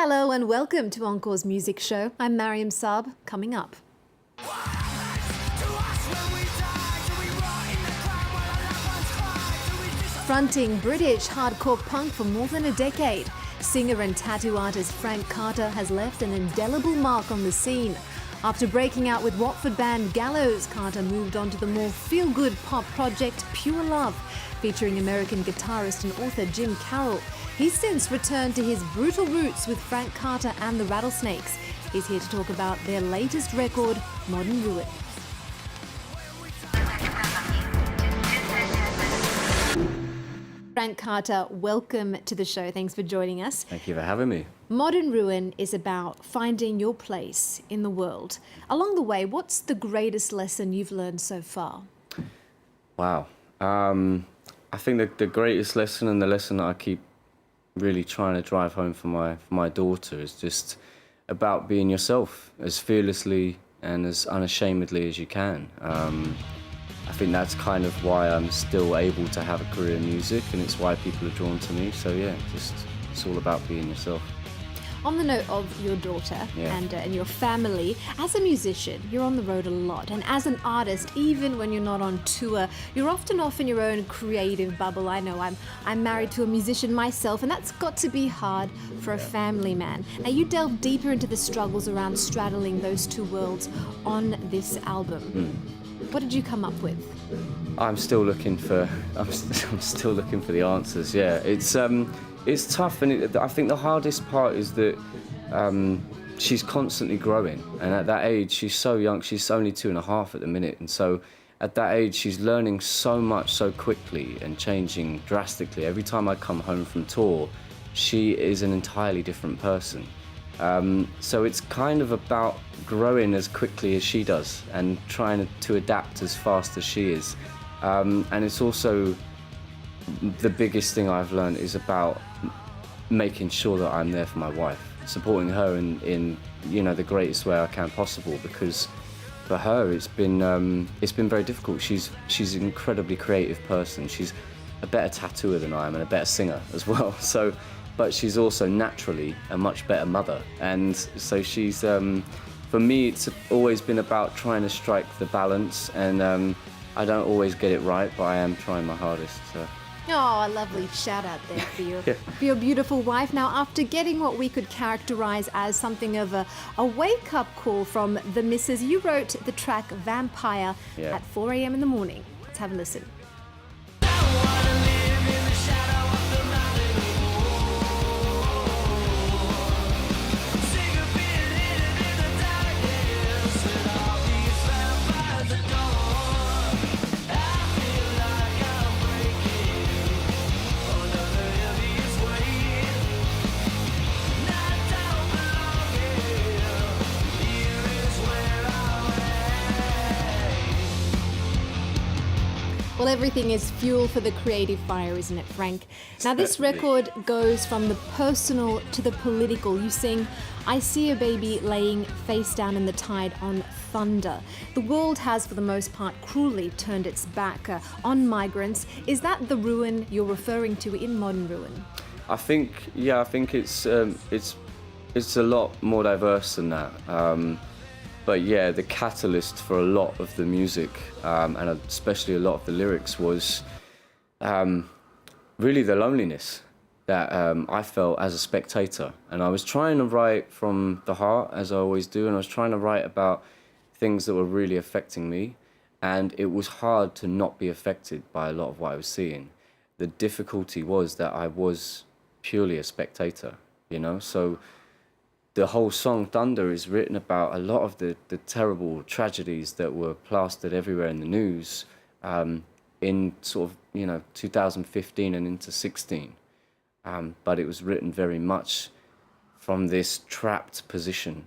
Hello and welcome to Encore's music show. I'm Mariam Saab. Coming up. Fronting British hardcore punk for more than a decade, singer and tattoo artist Frank Carter has left an indelible mark on the scene. After breaking out with Watford band Gallows, Carter moved on to the more feel-good pop project Pure Love, featuring American guitarist and author Jim Carroll. He's since returned to his brutal roots with Frank Carter and the Rattlesnakes. He's here to talk about their latest record, Modern Ruin. Frank Carter, welcome to the show. Thanks for joining us. Thank you for having me. Modern Ruin is about finding your place in the world. Along the way, what's the greatest lesson you've learned so far? Wow. I think the greatest lesson, and the lesson that I keep really trying to drive home for my daughter, is just about being yourself as fearlessly and as unashamedly as you can. I think that's kind of why I'm still able to have a career in music, and it's why people are drawn to me. So yeah, it's all about being yourself. On the note of your daughter and your family, as a musician, you're on the road a lot. And as an artist, even when you're not on tour, you're often off in your own creative bubble. I know I'm married to a musician myself, and that's got to be hard for a family man. Now, you delve deeper into the struggles around straddling those two worlds on this album. What did you come up with? I'm still looking for the answers. Yeah, it's tough, and I think the hardest part is that she's constantly growing, and at that age she's so young. She's only 2.5 at the minute, and so at that age she's learning so much so quickly and changing drastically. Every time I come home from tour, she is an entirely different person. So it's kind of about growing as quickly as she does and trying to adapt as fast as she is. And it's also, the biggest thing I've learned is about making sure that I'm there for my wife, supporting her in the greatest way I can possible, because for her it's been very difficult. She's an incredibly creative person. She's a better tattooer than I am, and a better singer as well. But she's also naturally a much better mother, and so she's for me it's always been about trying to strike the balance, and I don't always get it right, but I am trying my hardest. So. Oh, a lovely shout out there for your beautiful wife. Now, after getting what we could characterize as something of a wake-up call from the missus, you wrote the track Vampire at 4 a.m. in the morning. Let's have a listen. Well, everything is fuel for the creative fire, isn't it, Frank? Now, this record goes from the personal to the political. You sing, "I see a baby laying face down in the tide on thunder." The world has, for the most part, cruelly turned its back on migrants. Is that the ruin you're referring to in Modern Ruin? I think it's a lot more diverse than that. But yeah, the catalyst for a lot of the music, and especially a lot of the lyrics, was really the loneliness that I felt as a spectator. And I was trying to write from the heart, as I always do, and I was trying to write about things that were really affecting me. And it was hard to not be affected by a lot of what I was seeing. The difficulty was that I was purely a spectator, so the whole song Thunder is written about a lot of the terrible tragedies that were plastered everywhere in the news in sort of 2015 and into 16. But it was written very much from this trapped position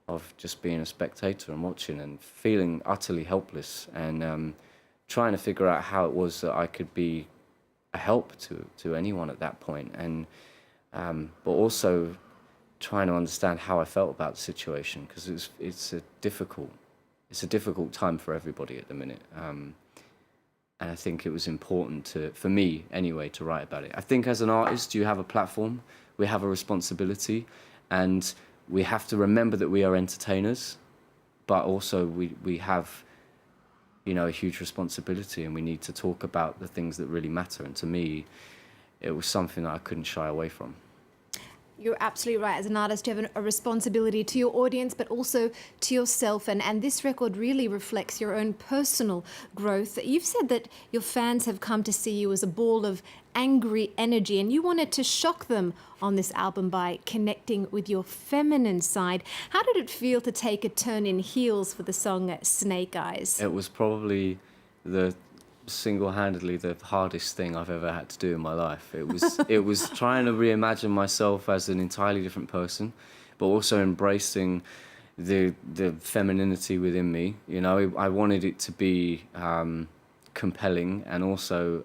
of just being a spectator and watching and feeling utterly helpless, and trying to figure out how it was that I could be a help to anyone at that point, and but also trying to understand how I felt about the situation, because it's a difficult time for everybody at the minute, and I think it was important for me anyway, to write about it. I think as an artist you have a platform, we have a responsibility, And we have to remember that we are entertainers, but also we have, you know, a huge responsibility, and we need to talk about the things that really matter. And to me, it was something that I couldn't shy away from. You're absolutely right. As an artist, you have a responsibility to your audience, but also to yourself. And this record really reflects your own personal growth. You've said that your fans have come to see you as a ball of angry energy, and you wanted to shock them on this album by connecting with your feminine side. How did it feel to take a turn in heels for the song Snake Eyes? It was probably single-handedly the hardest thing I've ever had to do in my life. It was trying to reimagine myself as an entirely different person, but also embracing the femininity within me. You know, I wanted it to be compelling, and also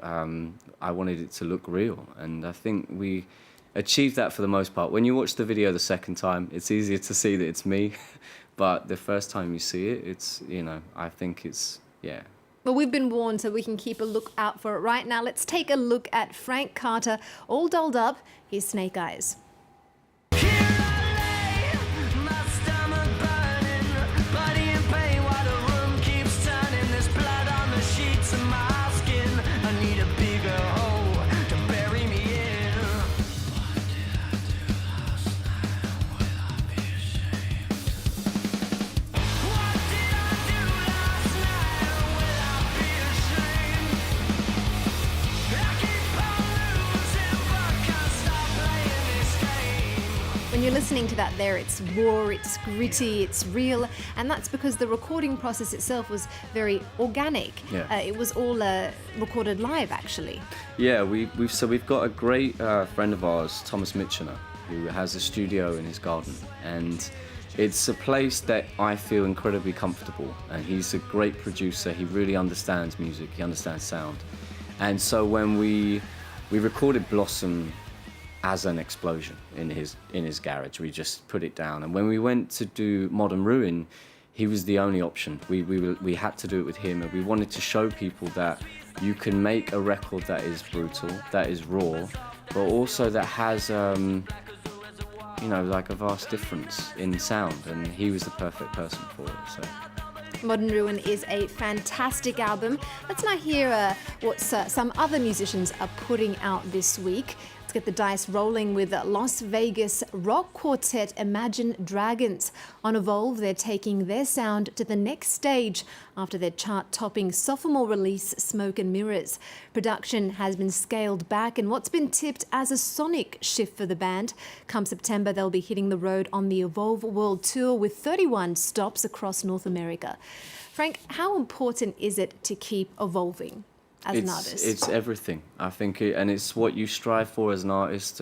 I wanted it to look real, and I think we achieved that for the most part. When you watch the video the second time, it's easier to see that it's me, but the first time you see it, it's, you know, I think it's, yeah. Well, we've been warned, so we can keep a look out for it right now. Let's take a look at Frank Carter, all dolled up. Here's Snake Eyes. When you're listening to that there, it's raw, it's gritty, it's real, and that's because the recording process itself was very organic. Yeah. It was all recorded live, actually. Yeah, we've got a great friend of ours, Thomas Mitchener, who has a studio in his garden, and it's a place that I feel incredibly comfortable, and he's a great producer. He really understands music, he understands sound, and so when we recorded Blossom as an explosion in his garage. We just put it down, and when we went to do Modern Ruin, he was the only option. We had to do it with him, and we wanted to show people that you can make a record that is brutal, that is raw, but also that has you know, like a vast difference in sound, and he was the perfect person for it. So Modern Ruin is a fantastic album. Let's now hear what some other musicians are putting out this week. Let's get the dice rolling with Las Vegas rock quartet Imagine Dragons. On Evolve, they're taking their sound to the next stage after their chart-topping sophomore release, Smoke and Mirrors. Production has been scaled back in what's been tipped as a sonic shift for the band. Come September, they'll be hitting the road on the Evolve World Tour with 31 stops across North America. Frank, how important is it to keep evolving as an artist? It's everything, I think, and it's what you strive for as an artist.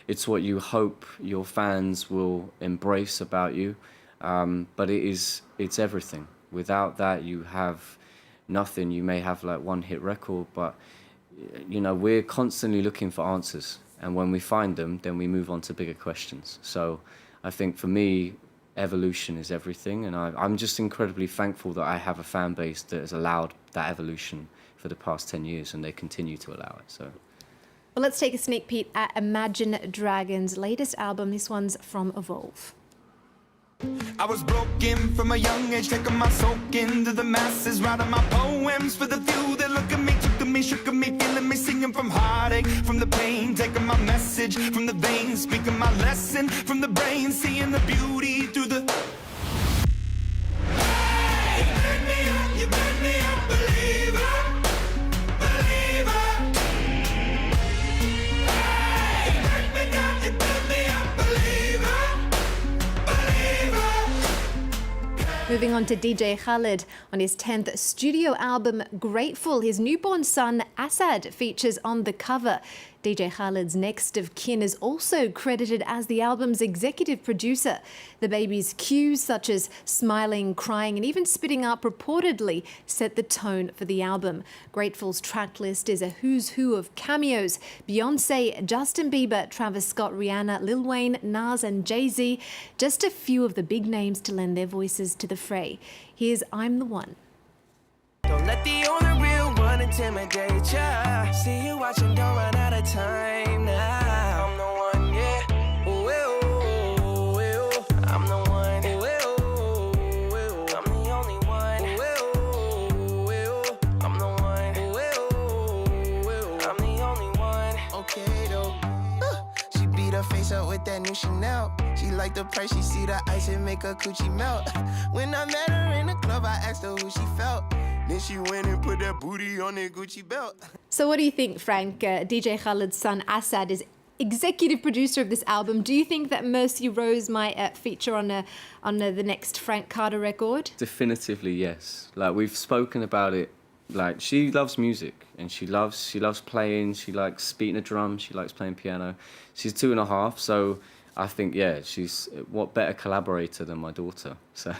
It's what you hope your fans will embrace about you, but it's everything. Without that, you have nothing. You may have like one hit record, but you know, we're constantly looking for answers, and when we find them, then we move on to bigger questions. So I think for me, evolution is everything, and I'm just incredibly thankful that I have a fan base that has allowed that evolution for the past 10 years, and they continue to allow it. So, well, let's take a sneak peek at Imagine Dragons' latest album. This one's from Evolve. I was broken from a young age, taking my soak into the masses, writing my poems for the few that look at me, took at me, shook at me, feeling me, singing from heartache, from the pain, taking my message from the veins, speaking my lesson from the brain, seeing the beauty through the... Hey, you made me a believer. Moving on to DJ Khaled. On his 10th studio album, Grateful, his newborn son, Asad, features on the cover. DJ Khaled's next of kin is also credited as the album's executive producer. The baby's cues, such as smiling, crying, and even spitting up, reportedly set the tone for the album. Grateful's track list is a who's who of cameos: Beyonce, Justin Bieber, Travis Scott, Rihanna, Lil Wayne, Nas, and Jay-Z. Just a few of the big names to lend their voices to the fray. Here's I'm the One. Don't let the only real one intimidate ya. See you watching, don't run out of time now. I'm the one, yeah. Ooh, ooh, ooh. she like the price, she see the ice and make her coochie melt. When I met her in the club, I asked her who she felt. Then she went and put that booty on that Gucci belt. So what do you think, Frank? DJ Khaled's son Asad is executive producer of this album. Do you think that Mercy Rose might feature on the next Frank Carter record? Definitively, yes. Like, we've spoken about it. Like, she loves music and she loves playing. She likes beating a drum. She likes playing piano. She's 2.5, so I think, yeah, she's what better collaborator than my daughter. So.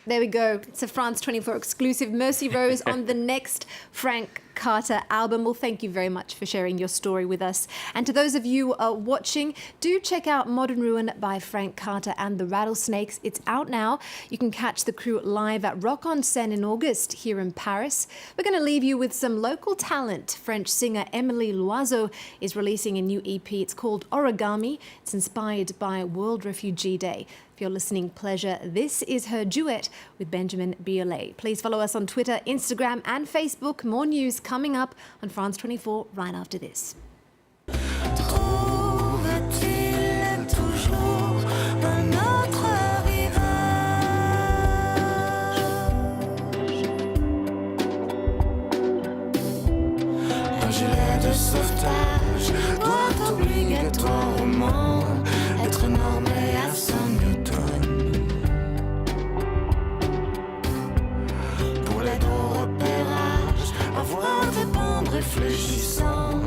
There we go. It's a France 24 exclusive. Mercy Rose on the next Frank Carter album. Well, thank you very much for sharing your story with us. And to those of you watching, do check out Modern Ruin by Frank Carter and the Rattlesnakes. It's out now. You can catch the crew live at Rock en Seine in August here in Paris. We're going to leave you with some local talent. French singer Emily Loiseau is releasing a new EP. It's called Origami. It's inspired by World Refugee Day. If you're listening, pleasure. This is her duet with Benjamin Biolay. Please follow us on Twitter, Instagram and Facebook. More news coming up on France 24 right after this. Trouve-t-il toujours un autre rivage? Un gilet de sauvetage doit obligatoirement être normé à 100 newtons. Pour l'aide au repérage, avoir des bandes réfléchissants.